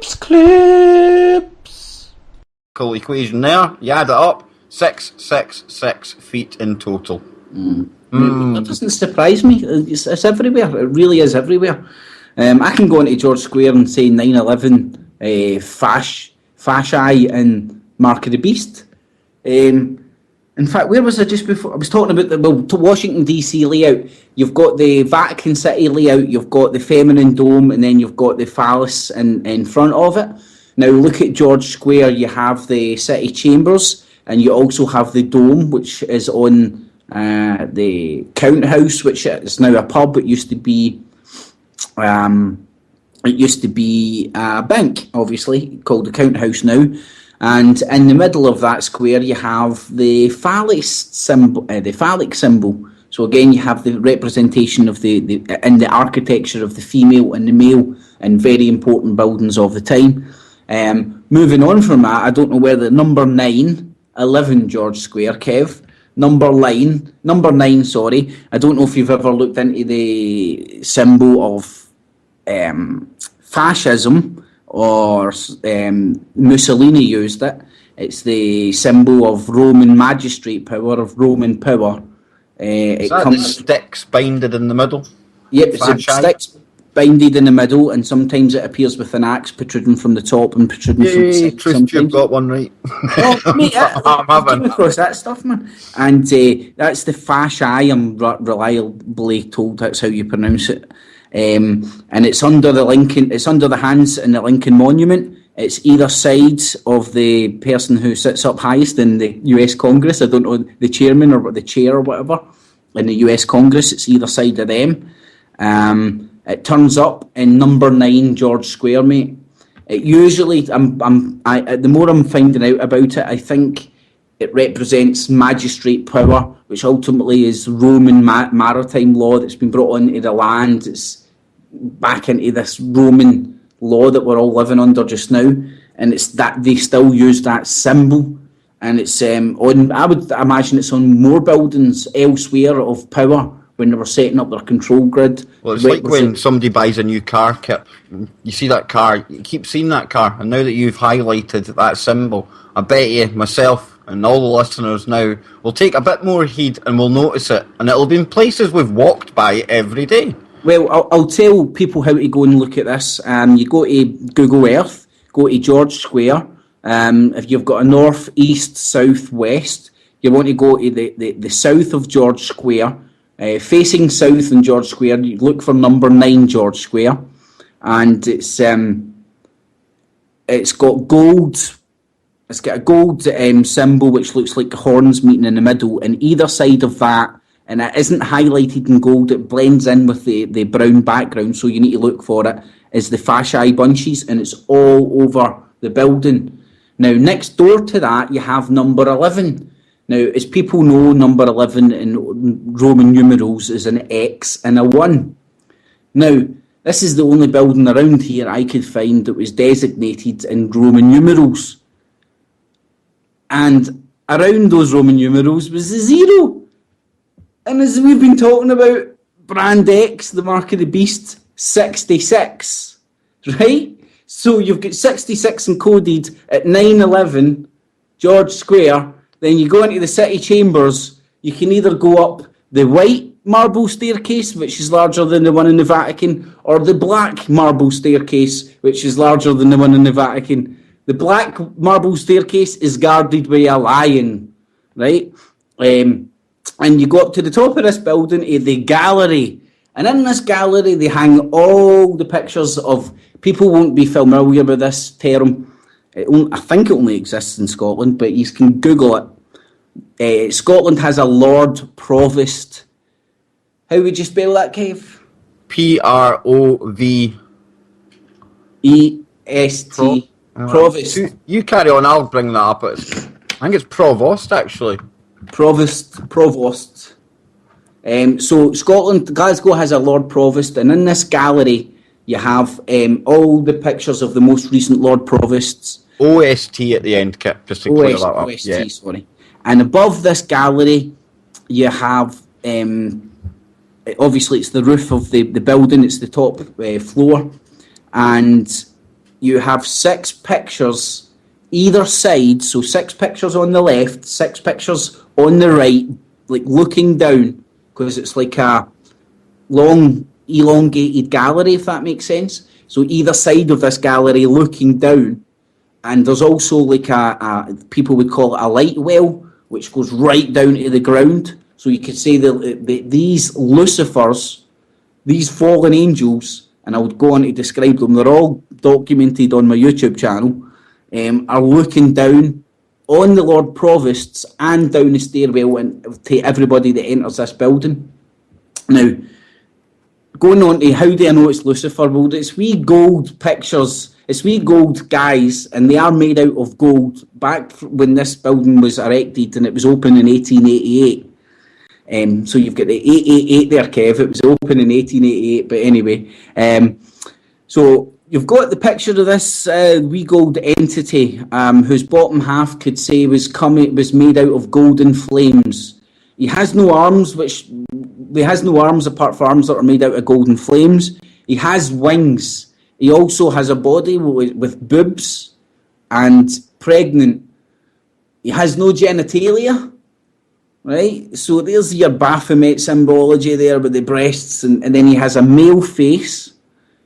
Clips. Cool equation there. You add it up. 666 feet in total. That doesn't surprise me. It's everywhere. It really is everywhere. I can go into George Square and say 9/11 fasci and Mark of the Beast. In fact, where was I just before? I was talking about the Washington DC layout. You've got the Vatican City layout, you've got the feminine dome, and then you've got the phallus in front of it. Now look at George Square. You have the city chambers, and you also have the dome, which is on the Count House, which is now a pub. It used to be a bank, obviously called the Count House now. And in the middle of that square, you have the phallic symbol. So again, you have the representation of in the architecture of the female and the male in very important buildings of the time. Moving on from that, I don't know whether number 9/11 George Square, Kev. Number 9, sorry. I don't know if you've ever looked into the symbol of fascism, or Mussolini used it. It's the symbol of Roman magistrate power, of Roman power. Is that the sticks binded in the middle? Yep, it's the sticks binded in the middle, and sometimes it appears with an axe protruding from the top and protruding from the side. Truth, you've got one right. Oh, mate, I'm came across that stuff, man. And that's the fasci. I'm reliably told that's how you pronounce it. And it's under the Lincoln. It's under the hands in the Lincoln Monument. It's either side of the person who sits up highest in the U.S. Congress. I don't know, the chairman or the chair or whatever in the U.S. Congress. It's either side of them. It turns up in number 9 George Square, mate. It usually, the more I'm finding out about it, I think it represents magistrate power, which ultimately is Roman maritime law that's been brought onto the land. It's back into this Roman law that we're all living under just now, and it's that they still use that symbol, and it's on. I would imagine it's on more buildings elsewhere of power when they were setting up their control grid. Well, it's like when somebody buys a new car, Kip. You see that car, you keep seeing that car, and now that you've highlighted that symbol, I bet you myself and all the listeners now will take a bit more heed and will notice it, and it'll be in places we've walked by every day. Well, I'll tell people how to go and look at this. You go to Google Earth, go to George Square. If you've got a north, east, south, west, you want to go to the south of George Square. Facing south in George Square, you look for number 9 George Square, and it's got gold. It's got a gold symbol which looks like horns meeting in the middle, and either side of that, and it isn't highlighted in gold, it blends in with the brown background, so you need to look for it, is the fasci bunches, and it's all over the building. Now, next door to that, you have number 11. Now, as people know, number 11 in Roman numerals is an X and a 1. Now, this is the only building around here I could find that was designated in Roman numerals. And around those Roman numerals was a 0. And as we've been talking about, brand X, the mark of the beast, 66, right? So you've got 66 encoded at 9/11 George Square. Then you go into the city chambers. You can either go up the white marble staircase, which is larger than the one in the Vatican, or the black marble staircase, which is larger than the one in the Vatican. The black marble staircase is guarded by a lion, right? And you go up to the top of this building, the gallery. And in this gallery, they hang all the pictures of, people won't be familiar with this term. I think it only exists in Scotland, but you can Google it. Scotland has a Lord Provost. How would you spell that, Kev? P-R-O-V-E-S-T. Provost. You carry on, I'll bring that up. I think it's Provost, actually. Provost. So Scotland, Glasgow has a Lord Provost, and in this gallery you have all the pictures of the most recent Lord Provosts. OST at the end, Kip, just to clear that up. OST, yeah. Sorry. And above this gallery you have, obviously it's the roof of the building, it's the top floor, and you have 6 pictures either side, so 6 pictures on the left, 6 pictures on the right, like looking down, because it's like a long, elongated gallery, if that makes sense. So either side of this gallery looking down, and there's also like people would call it a light well, which goes right down to the ground. So you could say that these Lucifers, these fallen angels, and I would go on to describe them, they're all documented on my YouTube channel, are looking down on the Lord Provosts and down the stairwell and to everybody that enters this building. Now, going on to how do I know it's Lucifer? Well, it's wee gold pictures, it's wee gold guys, and they are made out of gold back when this building was erected and it was open in 1888. So you've got the 888 there, Kev. It was open in 1888, but anyway. So you've got the picture of this wee gold entity, whose bottom half could say was made out of golden flames. He has no arms, apart from arms that are made out of golden flames. He has wings. He also has a body with boobs and pregnant. He has no genitalia. Right, so there's your Baphomet symbology there with the breasts, and then he has a male face,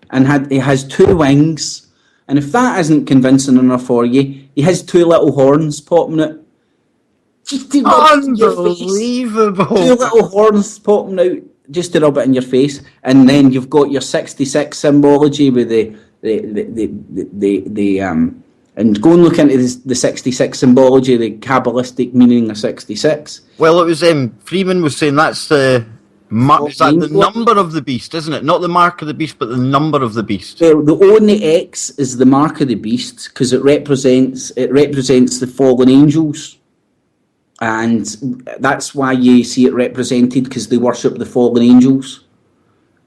and he has 2 wings, and if that isn't convincing enough for you, he has 2 little horns popping out. Just to rub it in your face. Unbelievable! 2 little horns popping out just to rub it in your face, and then you've got your 66 symbology with and go and look into the 66 symbology, the Kabbalistic meaning of 66. Well, it was Freeman was saying that's the number of the beast, isn't it? Not the mark of the beast, but the number of the beast. Well, the O and the X is the mark of the beast because it represents the fallen angels, and that's why you see it represented, because they worship the fallen angels.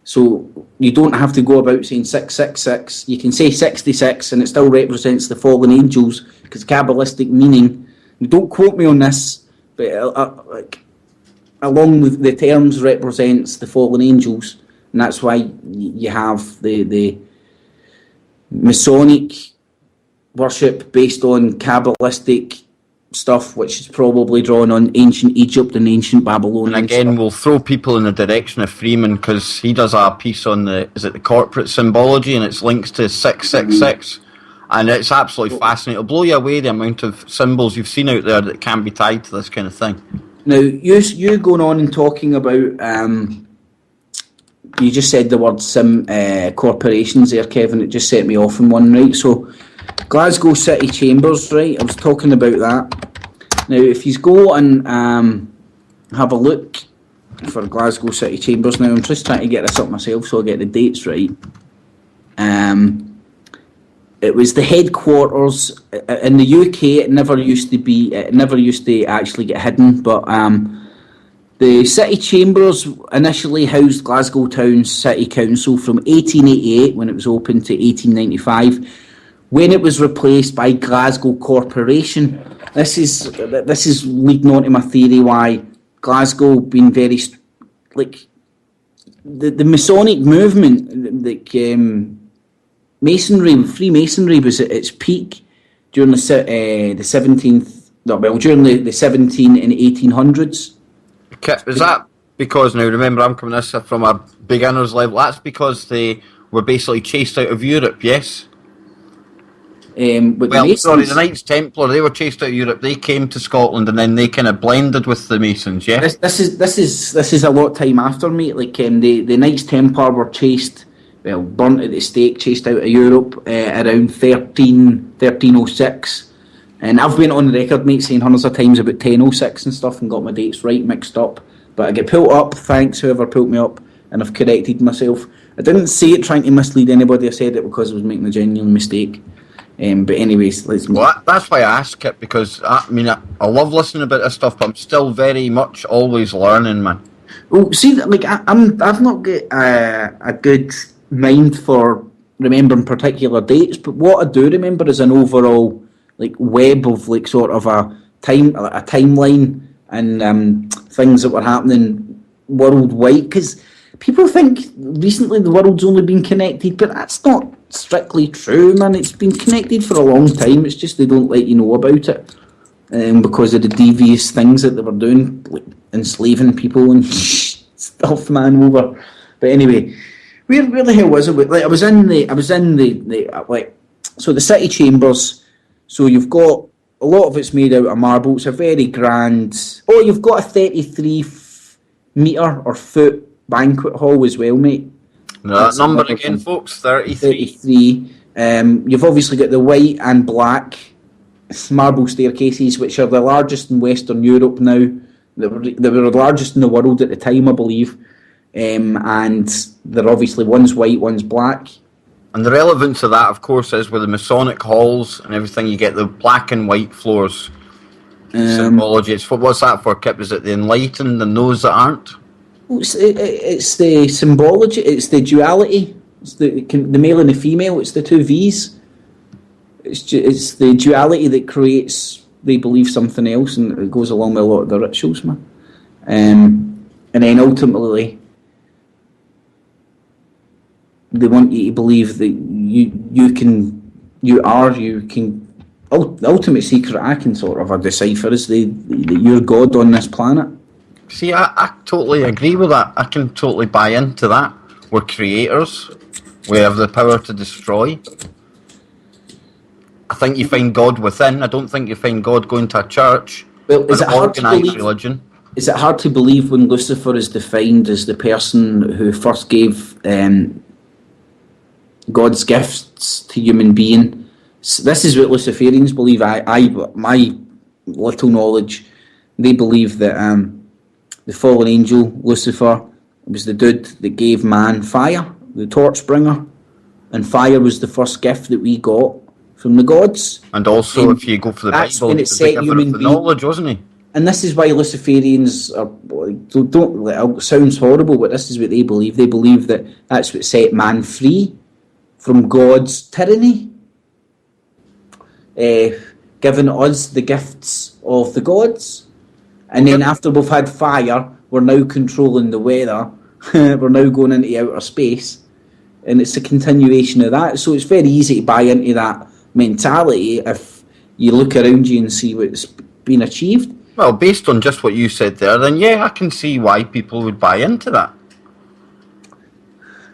So you don't have to go about saying 666. You can say 66 and it still represents the fallen angels, because Kabbalistic meaning, don't quote me on this, but along with the terms represents the fallen angels, and that's why you have the Masonic worship based on Kabbalistic stuff, which is probably drawn on ancient Egypt and ancient Babylon. And again, we'll throw people in the direction of Freeman, because he does a piece on the corporate symbology, and it's links to 666, and it's absolutely fascinating. It'll blow you away the amount of symbols you've seen out there that can be tied to this kind of thing. Now, you going on and talking about, you just said the word corporations there, Kevin. It just set me off on one, right? So Glasgow City Chambers, right? I was talking about that. Now, if you go and have a look for Glasgow City Chambers, now I'm just trying to get this up myself so I get the dates right. It was the headquarters in the UK. It never used to actually get hidden, but the City Chambers initially housed Glasgow Town City Council from 1888, when it was open, to 1895. When it was replaced by Glasgow Corporation. This is leading on to my theory why Glasgow being very, like, the Masonic movement, like Freemasonry was at its peak during the 17th, during the 17 and 1800s. Is that because, now remember, I'm coming this from a beginner's level, that's because they were basically chased out of Europe, yes? The Knights Templar, they were chased out of Europe. They came to Scotland, and then they kind of blended with the Masons. Yeah, this is a lot of time after, mate. Like the Knights Templar were burnt at the stake, chased out of Europe around 1306. And I've been on the record, mate, saying hundreds of times about 1006 and stuff, and got my dates right mixed up. But I get pulled up. Thanks, whoever pulled me up, and I've corrected myself. I didn't say it trying to mislead anybody. I said it because I was making a genuine mistake. But anyways, let's move. Well, that's why I ask it, because I love listening about this stuff, but I'm still very much always learning, man. Well, see, like I've not got a good mind for remembering particular dates, but what I do remember is an overall like web of like sort of a timeline and things that were happening worldwide. Because people think recently the world's only been connected, but that's not strictly true, man. It's been connected for a long time. It's just they don't let you know about it because of the devious things that they were doing, like enslaving people and stuff, man. Over, but anyway, where the hell was it? Like I was in the like, so the city chambers. So you've got a lot of it's made out of marble. It's a very grand. Oh, you've got a 33 metre or foot banquet hall as well, mate. No, that number again, folks, 33. 33. You've obviously got the white and black marble staircases, which are the largest in Western Europe now. They were the largest in the world at the time, I believe. And they're obviously, one's white, one's black. And the relevance of that, of course, is with the Masonic halls and everything, you get the black and white floors. Symbology. What's that for, Kip? Is it the enlightened and those that aren't? It's the symbology, it's the duality, it's the male and the female, it's the two V's. It's the duality that creates, they believe, something else, and it goes along with a lot of the rituals, man. And then ultimately, they want you to believe that you can. The ultimate secret I can sort of decipher is that you're God on this planet. See, I totally agree with that. I can totally buy into that. We're creators. We have the power to destroy. I think you find God within. I don't think you find God going to a church. Well, is it hard to believe? Religion. Is it hard to believe when Lucifer is defined as the person who first gave God's gifts to human being? So this is what Luciferians believe. My little knowledge, they believe that the fallen angel Lucifer was the dude that gave man fire, the torch bringer, and fire was the first gift that we got from the gods. And also, if you go for the Bible, when it set human being knowledge, wasn't he? And this is why Luciferians don't it sounds horrible, but this is what they believe. They believe that that's what set man free from God's tyranny, giving us the gifts of the gods. And then after we've had fire, we're now controlling the weather. We're now going into outer space. And it's a continuation of that. So it's very easy to buy into that mentality if you look around you and see what's been achieved. Well, based on just what you said there, then yeah, I can see why people would buy into that.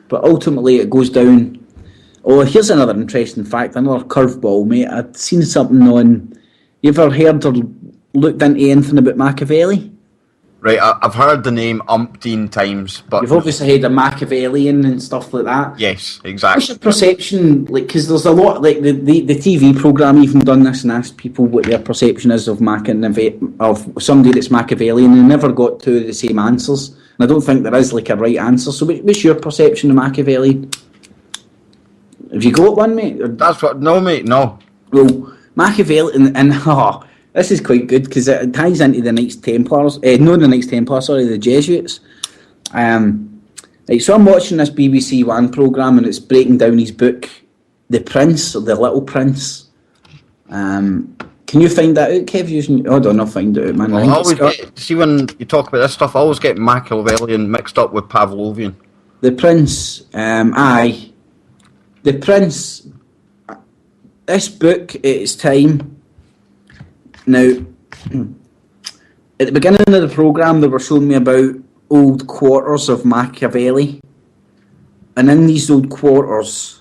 But ultimately it goes down... Oh, here's another interesting fact, another curveball, mate. I'd seen something on... You ever heard or looked into anything about Machiavelli? Right, I've heard the name umpteen times, but... You've obviously heard of Machiavellian and stuff like that. Yes, exactly. What's your perception, like, because there's a lot, like, the TV programme even done this and asked people what their perception is of somebody that's Machiavellian, and they never got two of the same answers. And I don't think there is, like, a right answer. So what's your perception of Machiavelli? Have you got one, mate? That's what... No, mate, no. Well, Machiavelli, and this is quite good because it ties into the Knights Templars. Not the Knights Templars, sorry, the Jesuits. So I'm watching this BBC One programme and it's breaking down his book, The Prince, or The Little Prince. Can you find that out, Kev? Hold on, I'll find it out, man. See, when you talk about this stuff, I always get Machiavellian mixed up with Pavlovian. The Prince, aye. The Prince, this book at its time... Now, at the beginning of the programme, they were showing me about old quarters of Machiavelli. And in these old quarters,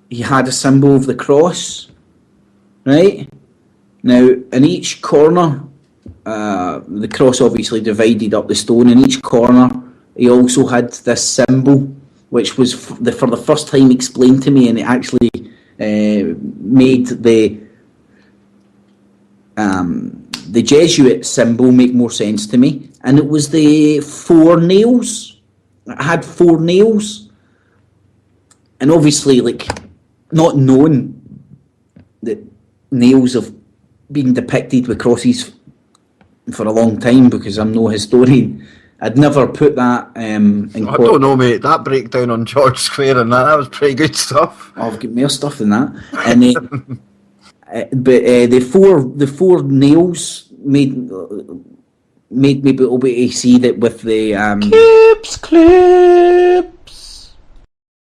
he had a symbol of the cross, right? Now, in each corner, the cross obviously divided up the stone. In each corner, he also had this symbol, which was for the first time explained to me, and it actually made the Jesuit symbol make more sense to me, and it was the 4 nails. It had 4 nails, and obviously, like, not knowing that nails have been depicted with crosses for a long time, because I'm no historian, I'd never put that in I don't know, mate. That breakdown on George Square and that was pretty good stuff. I've got more stuff than that, and but the four nails made made me be able to see that with the Clips.